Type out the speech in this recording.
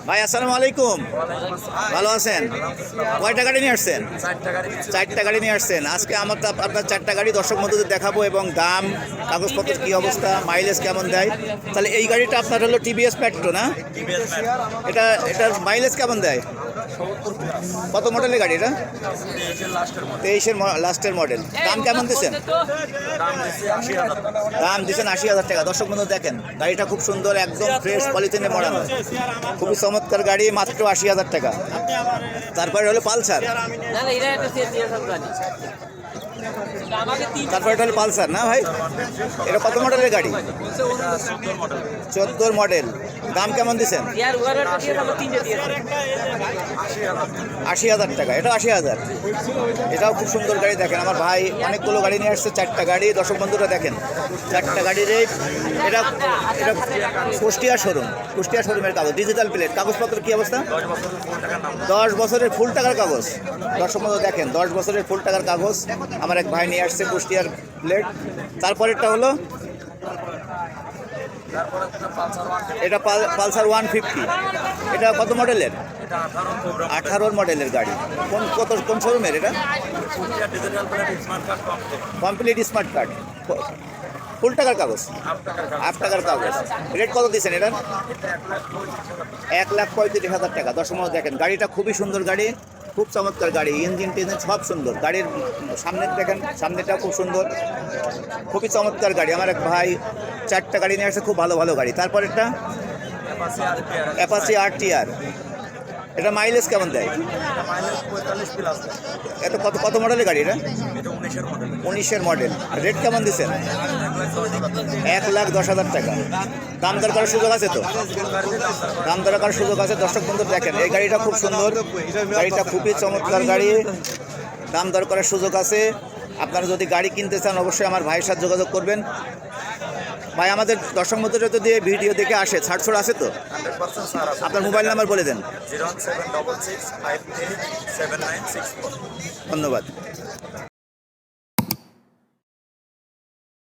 ভাই আসসালামু আলাইকুম, ভালো আছেন? কয়টা গাড়ি নিয়ে আসছেন? চারটা গাড়ি নিয়ে আসছেন। আজকে আমার আপনার চারটা গাড়ি দর্শক বন্ধুদের দেখাবো এবং দাম, কাগজপত্রের কী অবস্থা, মাইলেজ কেমন দেয়। তাহলে এই গাড়িটা আপনার হলো টিভিএস মেট্রো না? এটার মাইলেজ কেমন দেয়? কত মডেলের গাড়ি এটা? 23-এর লাস্টের মডেল। দাম কেমন দিচ্ছেন? দাম দিচ্ছেন 80,000 টাকা। দর্শক বন্ধু দেখেন, গাড়িটা খুব সুন্দর, একদম ফ্রেশ পলিথিনে মোড়ানো, খুবই চমৎকার গাড়ি, মাত্র 80,000 টাকা। তারপরে হলো পালসার, তারপরে এটা হলো পালসার না ভাই? এটা কত মডেলের গাড়ি? 14 মডেল। দাম কেমন দিচ্ছেন? 80,000 টাকা। এটা 80,000। এটাও খুব সুন্দর গাড়ি। দেখেন আমার ভাই অনেকগুলো গাড়ি নিয়ে আসছে, চারটা গাড়ি। দর্শক বন্ধুরা দেখেন, চারটা গাড়ির এটা এটা কুষ্টিয়া শোরুম, কুষ্টিয়া শোরুমের কাগজ, ডিজিটাল প্লেট। কাগজপত্র কী অবস্থা? 10 বছরের ফুল টাকার কাগজ। দর্শক বন্ধু দেখেন, 10 বছরের ফুল টাকার কাগজ আমার এক ভাই নিয়ে আসছে, কুষ্টিয়ার প্লেট। তারপরেরটা হলো এটা পালসার 150। এটা কত মডেলের? 18 মডেলের গাড়ি। কোন শোরুমের এটা? কমপ্লিট স্মার্ট কার্ড, ফুল টাকার কাগজ, হাফ টাকার কাগজ। রেট কত দিচ্ছেন এটার? 1,35,000 টাকা। দর্শক দেখেন, গাড়িটা খুবই সুন্দর গাড়ি, খুব চমৎকার গাড়ি। ইঞ্জিন টিঞ্জিন সব সুন্দর। গাড়ির সামনে দেখেন, সামনেটাও খুব সুন্দর, খুবই চমৎকার গাড়ি। আমার এক ভাই চারটা গাড়ি নিয়ে আসছে, খুব ভালো ভালো গাড়ি। তারপরেরটা অ্যাপাচি RTR। এটা মাইলেজ কেমন দেয়? এটা কত মডেলের গাড়ি এটা? 19-এর মডেল। রেট কেমন দিচ্ছেন? 1,10,000 টাকা। দাম দর করার সুযোগ আছে তো? দাম দর করার সুযোগ আছে। দর্শক বন্ধু দেখেন, এই গাড়িটা খুব সুন্দর, গাড়িটা খুবই চমৎকার গাড়ি, দাম দর করার সুযোগ আছে। আপনারা যদি গাড়ি কিনতে চান অবশ্যই আমার ভাইয়ের সাথে যোগাযোগ করবেন। ভাই আমাদের দর্শক বন্ধুরা যদি ভিডিও দেখে আসে, ছাড় আছে তো? আপনার মোবাইল নাম্বার বলে দেন। 01766537964। ধন্যবাদ।